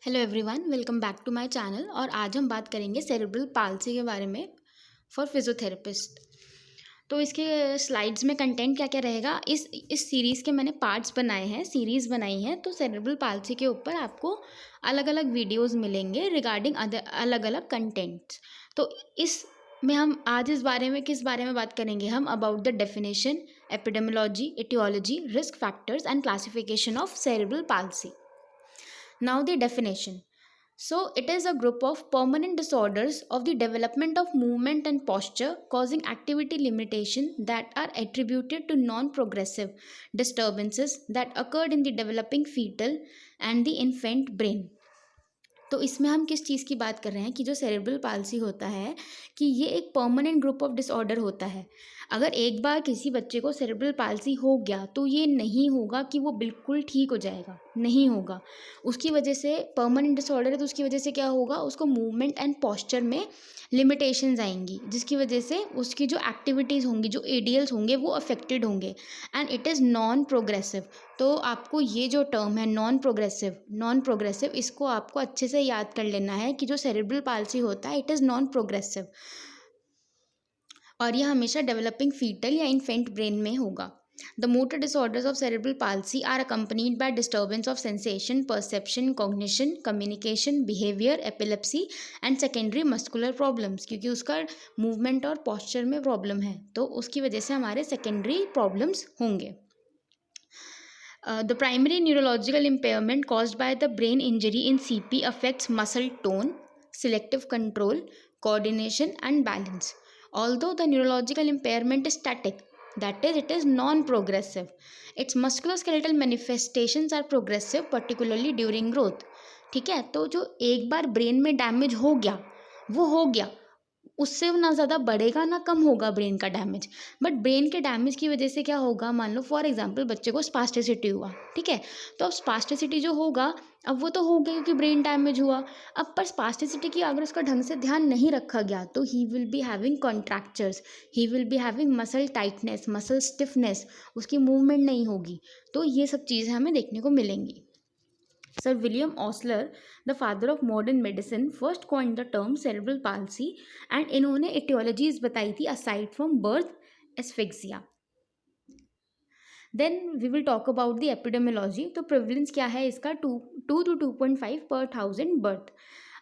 Hello everyone, welcome back to my channel. और आज हम बात करेंगे सेरेब्रल पाल्सी के बारे में फॉर फिजियोथेरेपिस्ट। तो इसके स्लाइड्स में कंटेंट क्या क्या रहेगा, इस सीरीज़ के मैंने पार्ट्स बनाए हैं, सीरीज़ बनाई है। तो सेरेब्रल पाल्सी के ऊपर आपको अलग अलग वीडियोस मिलेंगे रिगार्डिंग अलग अलग कंटेंट्स। तो इस में हम आज किस बारे में बात करेंगे, हम about the definition, epidemiology, aetiology, risk factors and classification of cerebral palsy. Now the definition. So it is a group of permanent disorders of the development of movement and posture causing activity limitation that are attributed to non-progressive disturbances that occurred in the developing fetal and the infant brain. तो इसमें हम किस चीज़ की बात कर रहे हैं कि जो सेरेब्रल पाल्सी होता है कि ये एक परमानेंट ग्रुप ऑफ डिसऑर्डर होता है। अगर एक बार किसी बच्चे को सेरेब्रल पाल्सी हो गया तो ये नहीं होगा कि वो बिल्कुल ठीक हो जाएगा, नहीं होगा। उसकी वजह से परमानेंट डिसऑर्डर है तो उसकी वजह से क्या होगा, उसको मूवमेंट एंड पॉस्चर में लिमिटेशंस आएंगी, जिसकी वजह से उसकी जो एक्टिविटीज़ होंगी, जो एडीएल्स होंगे वो अफेक्टेड होंगे। And it is non progressive. तो आपको ये जो टर्म है नॉन प्रोग्रेसिव, इसको आपको अच्छे से याद कर लेना है कि जो सेरेब्रल पाल्सी होता है इट इज़ नॉन प्रोग्रेसिव और ये हमेशा डेवलपिंग फीटल या इन्फेंट ब्रेन में होगा। The motor disorders of cerebral palsy are accompanied by disturbance of sensation, perception, cognition, communication, behavior, epilepsy and secondary muscular problems। क्योंकि उसका मूवमेंट और पॉस्चर में प्रॉब्लम है तो उसकी वजह से हमारे सेकेंडरी प्रॉब्लम्स होंगे। The primary neurological impairment caused by the brain injury in CP affects muscle tone, selective control, coordination, and balance. Although the neurological impairment is static, that is, it is non-progressive. Its musculoskeletal manifestations are progressive, particularly during growth. ठीक है, तो जो एक बार brain में damage हो गया वो हो गया, उससे ना ज़्यादा बढ़ेगा ना कम होगा ब्रेन का डैमेज। बट ब्रेन के डैमेज की वजह से क्या होगा, मान लो फॉर एग्जांपल बच्चे को स्पास्टिसिटी हुआ, ठीक है। तो अब स्पास्टिसिटी जो होगा, अब वो तो हो गया क्योंकि ब्रेन डैमेज हुआ। अब पर स्पास्टिसिटी की अगर उसका ढंग से ध्यान नहीं रखा गया तो he will be having contractures, he will be having muscle tightness, muscle stiffness, उसकी मूवमेंट नहीं होगी। तो ये सब चीज़ें हमें देखने को मिलेंगी। Sir William Osler, the father of modern medicine, first coined the term cerebral palsy and इन्होंने etiologies बताई थी aside from birth asphyxia. Then we will talk about the epidemiology. तो prevalence क्या है इसका, 2 to 2.5 per 1000 birth.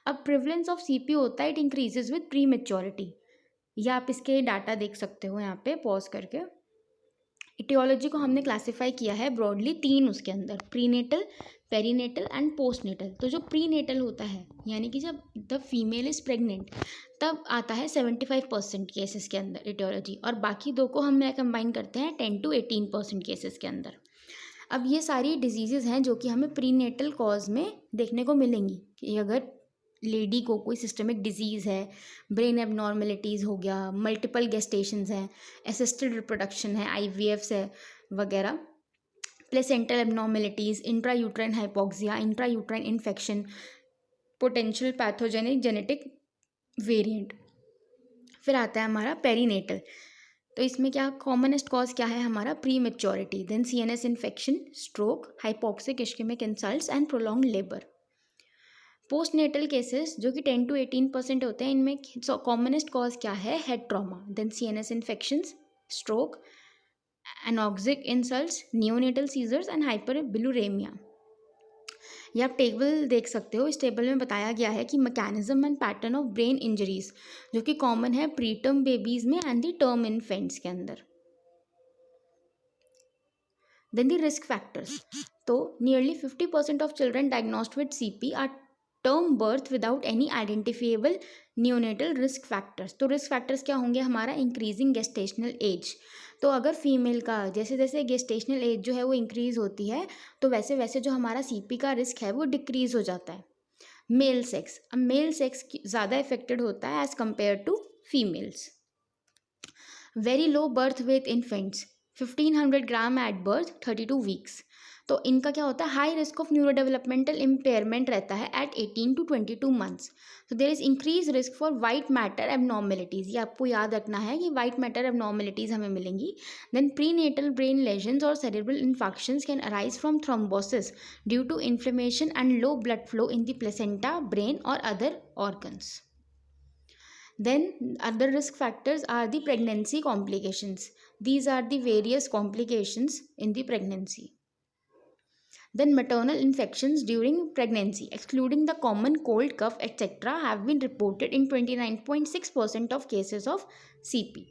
अब prevalence of CP होता है, it increases with prematurity. या आप इसके डाटा देख सकते हो यहाँ पे पॉज करके। इटियोलॉजी को हमने क्लासीफाई किया है ब्रॉडली 3 उसके अंदर, प्रीनेटल, पेरीनेटल एंड पोस्टनेटल। तो जो प्रीनेटल होता है यानी कि जब द फीमेल इज़ प्रेग्नेंट तब आता है 75% केसेस के अंदर इटियोलॉजी, और बाकी दो को हम कंबाइन करते हैं 10 to 18% केसेस के अंदर। अब ये सारी डिजीज़ हैं जो कि हमें प्रीनेटल कॉज में देखने को मिलेंगी कि अगर लेडी को कोई सिस्टमिक डिजीज़ है, ब्रेन एबनॉर्मेलिटीज़ हो गया, मल्टीपल गेस्टेशंस हैं, असिस्टेड रिप्रोडक्शन है, आईवीएफ्स है वगैरह, placental abnormalities, intra uterine hypoxia, intra uterine infection, potential pathogenic genetic variant. फिर आता है हमारा पेरीनेटल। तो इसमें क्या कॉमनेस्ट कॉज क्या है हमारा, prematurity, then CNS infection, stroke, hypoxic ischaemic insults and prolong labour. Postnatal cases जो कि 10 to 18% होते हैं, इनमें कॉमनेस्ट कॉज क्या है, head trauma, then CNS infections, stroke, anoxic insults, neonatal seizures and hyperbilirubinemia. ये आप टेबल देख सकते हो, इस टेबल में बताया गया है कि mechanism and pattern of brain injuries जो कि कॉमन है प्री टर्म बेबीज में एंड दी टर्म इन्फेंट्स के अंदर। Then the risk factors. तो nearly 50% of children diagnosed with CP are term birth without any identifiable neonatal risk factors. तो risk factors क्या होंगे हमारा, इंक्रीजिंग गेस्टेशनल एज। तो अगर फीमेल का जैसे जैसे गेस्टेशनल एज जो है वो इंक्रीज होती है तो वैसे वैसे जो हमारा सीपी का रिस्क है वो डिक्रीज हो जाता है। मेल सेक्स, अब मेल सेक्स ज़्यादा इफेक्टेड होता है as compare to females. Very low birth weight infants, 1500 gram at birth, 32 weeks. तो इनका क्या होता है, high risk of neurodevelopmental impairment रहता है एट 18 to 22 मंथ्स। तो there is increase risk for white matter abnormalities, ये आपको याद रखना है कि वाइट मैटर एबनॉर्मेलिटीज़ हमें मिलेंगी। Then prenatal brain lesions और cerebral infections can arise from thrombosis due to inflammation and low blood flow in the placenta, brain और other organs. Then other risk factors are the pregnancy complications. These are the various complications in the pregnancy. Then maternal infections during pregnancy, excluding the common cold, cough, etc., have been reported in 29.6% of cases of CP.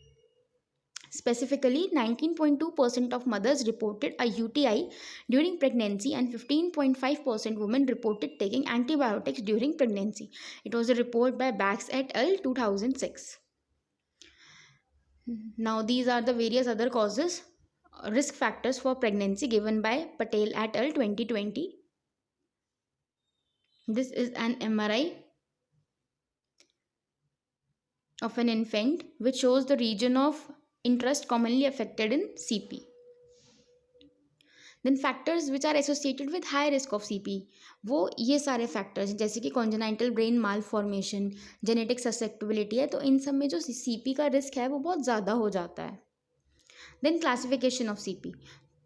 Specifically, 19.2% of mothers reported a UTI during pregnancy and 15.5% women reported taking antibiotics during pregnancy. It was a report by Bax et al. 2006. Now, these are the various other causes, risk factors for pregnancy given by Patel et al. 2020. This is an MRI of an infant which shows the region of interest commonly affected in CP. Then factors which are associated with high risk of CP, वो ये सारे factors जैसे कि congenital brain malformation, genetic susceptibility है, तो इन सब में जो CP का risk है वो बहुत ज़्यादा हो जाता है. Then classification of CP,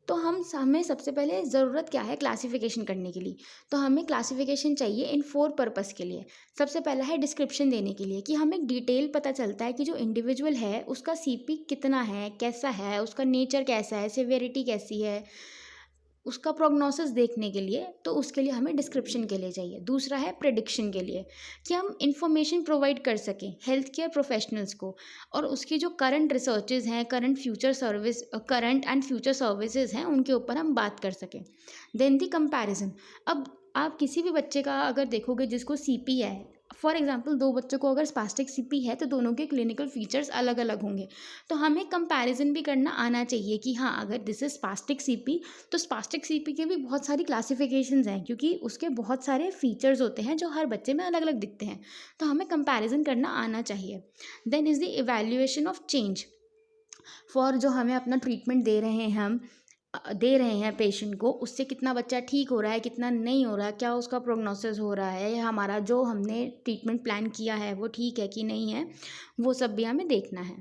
तो हमें सबसे पहले ज़रूरत क्या है क्लासिफिकेशन करने के लिए, तो हमें क्लासिफिकेशन चाहिए इन 4 पर्पस के लिए. सबसे पहला है डिस्क्रिप्शन देने के लिए कि हमें डिटेल पता चलता है कि जो इंडिविजुअल है उसका CP कितना है, कैसा है, उसका नेचर कैसा है, सिवियरिटी कैसी है, उसका प्रोग्नोसिस देखने के लिए, तो उसके लिए हमें डिस्क्रिप्शन के लिए चाहिए. दूसरा है प्रेडिक्शन के लिए कि हम इंफॉर्मेशन प्रोवाइड कर सकें हेल्थ केयर प्रोफेशनल्स को और उसकी जो करंट रिसर्चेज हैं, करंट एंड फ्यूचर सर्विसेज हैं, उनके ऊपर हम बात कर सकें. देन दी कंपैरिजन, अब आप किसी भी बच्चे का अगर देखोगे जिसको CP है, फॉर एग्जाम्पल 2 बच्चों को अगर स्पास्टिक CP है तो दोनों के क्लिनिकल फीचर्स अलग अलग होंगे, तो हमें कंपैरिजन भी करना आना चाहिए कि हाँ अगर दिस इज स्पास्टिक CP तो स्पास्टिक CP के भी बहुत सारी क्लासिफिकेशंस हैं क्योंकि उसके बहुत सारे फीचर्स होते हैं जो हर बच्चे में अलग अलग दिखते हैं, तो हमें कंपैरिजन करना आना चाहिए. Then is the evaluation of change for जो हमें अपना ट्रीटमेंट दे रहे हैं पेशेंट को, उससे कितना बच्चा ठीक हो रहा है, कितना नहीं हो रहा है, क्या उसका प्रोग्नोसिस हो रहा है, या हमारा जो हमने ट्रीटमेंट प्लान किया है वो ठीक है कि नहीं है, वो सब भी हमें देखना है.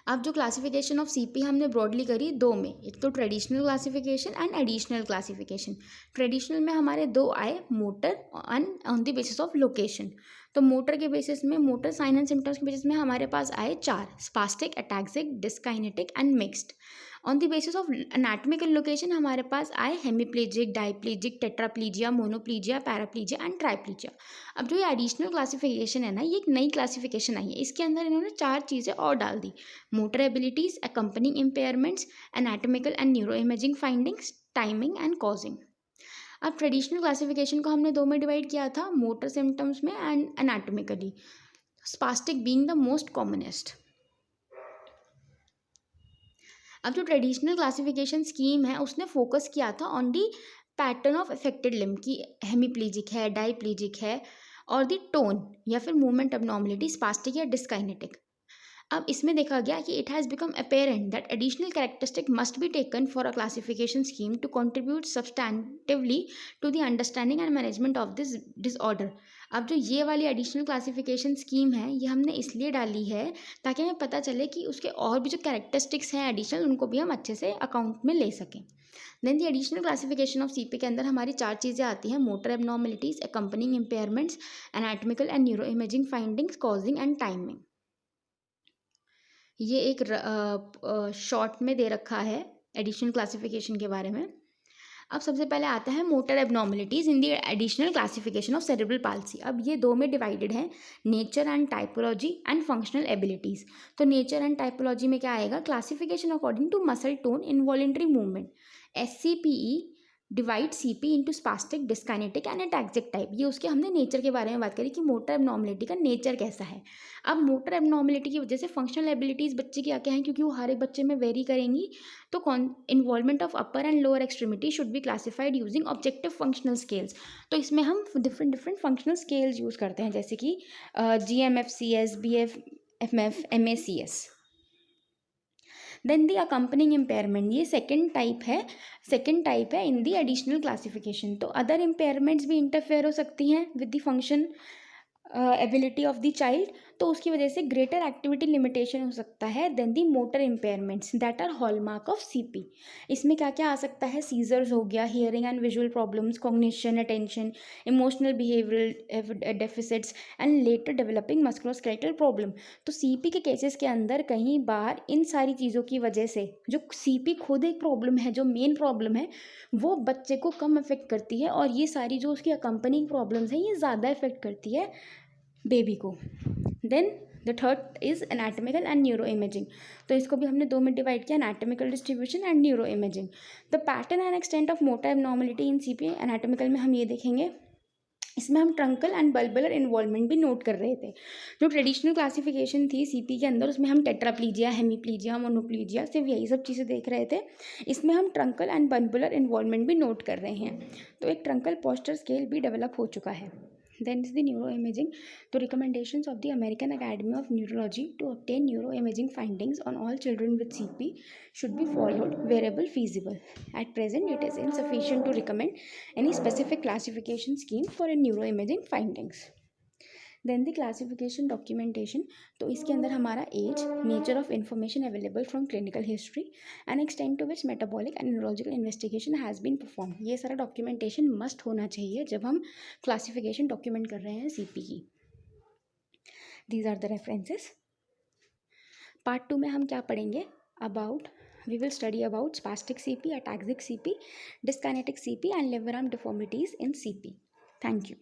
अब जो क्लासिफिकेशन ऑफ CP हमने ब्रॉडली करी 2 में, एक तो traditional classification and additional classification. Traditional में हमारे 2 आए, motor and on the basis of location. तो मोटर के बेसिस में, मोटर साइन एंड सिम्टम्स के बेसिस में हमारे पास आए 4, spastic, ataxic, dyskinetic and mixed. On the basis of anatomical location हमारे पास आए हेमीप्लेजिक, डाइप्लेजिक, टेट्राप्लीजिया, मोनोप्लीजिया, पैराप्लीजिया एंड ट्राइप्लीजिया. अब जो ये एडिशनल क्लासिफिकेशन है ना, ये एक नई क्लासिफिकेशन आई है, इसके अंदर इन्होंने 4 चीज़ें और डाल दी, motor abilities, accompanying impairments, anatomical and neuroimaging findings, timing and causing. अब ट्रेडिशनल क्लासिफिकेशन को हमने 2 में डिवाइड किया था, मोटर सिम्टम्स में and anatomically, spastic being the most commonest. अब जो ट्रेडिशनल क्लासिफिकेशन स्कीम है उसने फोकस किया था on the pattern of affected limb की हेमीप्लीजिक है, डाइप्लीजिक है, और दी टोन या फिर मूवमेंट एबनॉर्मलिटी, स्पास्टिक या डिस्काइनेटिक. अब इसमें देखा गया कि it has become apparent that additional characteristic must be taken for a classification scheme to contribute substantively to the understanding and management of this disorder. अब जो ये वाली एडिशनल क्लासिफिकेशन स्कीम है ये हमने इसलिए डाली है ताकि हमें पता चले कि उसके और भी जो कैरेक्टरिस्टिक्स हैं एडिशनल, उनको भी हम अच्छे से अकाउंट में ले सकें. Then the additional classification of CP के अंदर हमारी 4 चीज़ें आती हैं, motor abnormalities, accompanying impairments, anatomical and neuroimaging findings, causing and timing. ये एक शॉर्ट में दे रखा है एडिशनल क्लासिफिकेशन के बारे में. अब सबसे पहले आता है motor abnormalities in the additional classification of cerebral palsy. अब ये 2 में डिवाइडेड है, nature and typology and functional abilities. तो नेचर एंड टाइपोलॉजी में क्या आएगा, classification according to muscle tone, involuntary movement. SCPE divide CP into spastic, dyskinetic and ataxic type. ये उसके हमने नेचर के बारे में बात करी कि मोटर एबनॉर्मलिटी का नेचर कैसा है. अब मोटर एबनॉर्मलिटी की वजह से फंक्शनल एबिलिटीज़ बच्चे की क्या हैं, क्योंकि वो हर एक बच्चे में वेरी करेंगी, तो involvement of upper and lower extremity should be classified using objective functional scales. तो इसमें हम डिफरेंट फंक्शनल स्केल्स यूज़ करते हैं जैसे कि GMFCS, BFMF, MACS. देन दी अकम्पनिंग इम्पेयरमेंट, ये सेकेंड टाइप है इन दी एडिशनल क्लासिफिकेशन। तो अदर इम्पेयरमेंट्स भी इंटरफेयर हो सकती हैं with the function ability of the child, तो उसकी वजह से ग्रेटर एक्टिविटी लिमिटेशन हो सकता है then the motor impairments that are hallmark of CP. इसमें क्या क्या आ सकता है, सीजर्स हो गया, hearing and visual problems, cognition, attention, emotional behavioural deficits and later developing musculoskeletal problem. तो सीपी के केसेस के अंदर कई बार इन सारी चीज़ों की वजह से जो सीपी खुद एक प्रॉब्लम है, जो मेन प्रॉब्लम है, वो बच्चे को कम इफेक्ट करती है, और ये सारी जो उसकी अकम्पनिंग प्रॉब्लम्स हैं ये ज़्यादा इफेक्ट करती है बेबी को। Then the third is anatomical and neuroimaging. तो इसको भी हमने दो में डिवाइड किया, anatomical distribution and neuroimaging. The pattern and extent of motor abnormality in CP, anatomical में हम ये देखेंगे, इसमें हम ट्रंकल एंड बल्बुलर इन्वॉल्वमेंट भी नोट कर रहे थे। जो ट्रेडिशनल क्लासिफिकेशन थी सीपी के अंदर, उसमें हम टेट्राप्लीजिया, हेमीप्लीजिया, मोनोप्लीजिया, सिर्फ यही सब चीज़ें देख रहे थे। इसमें हम ट्रंकल एंड बल्बुलर इन्वॉल्वमेंट भी नोट कर रहे हैं। तो एक ट्रंकल पोस्टर स्केल भी डेवलप हो चुका है। Then is the neuroimaging. The recommendations of the American Academy of Neurology to obtain neuroimaging findings on all children with CP should be followed wherever feasible. At present, it is insufficient to recommend any specific classification scheme for a neuroimaging findings. Then the classification documentation, तो इसके अंदर हमारा age, nature of information available from clinical history and extent to which metabolic and neurological investigation has been perform. ये सारा documentation must होना चाहिए जब हम क्लासिफिकेशन डॉक्यूमेंट कर रहे हैं सीपी की। These are the references. Part 2 में हम क्या पढ़ेंगे, we will study about spastic CP, ataxic CP, dyskinetic CP and liver arm deformities in CP. Thank you.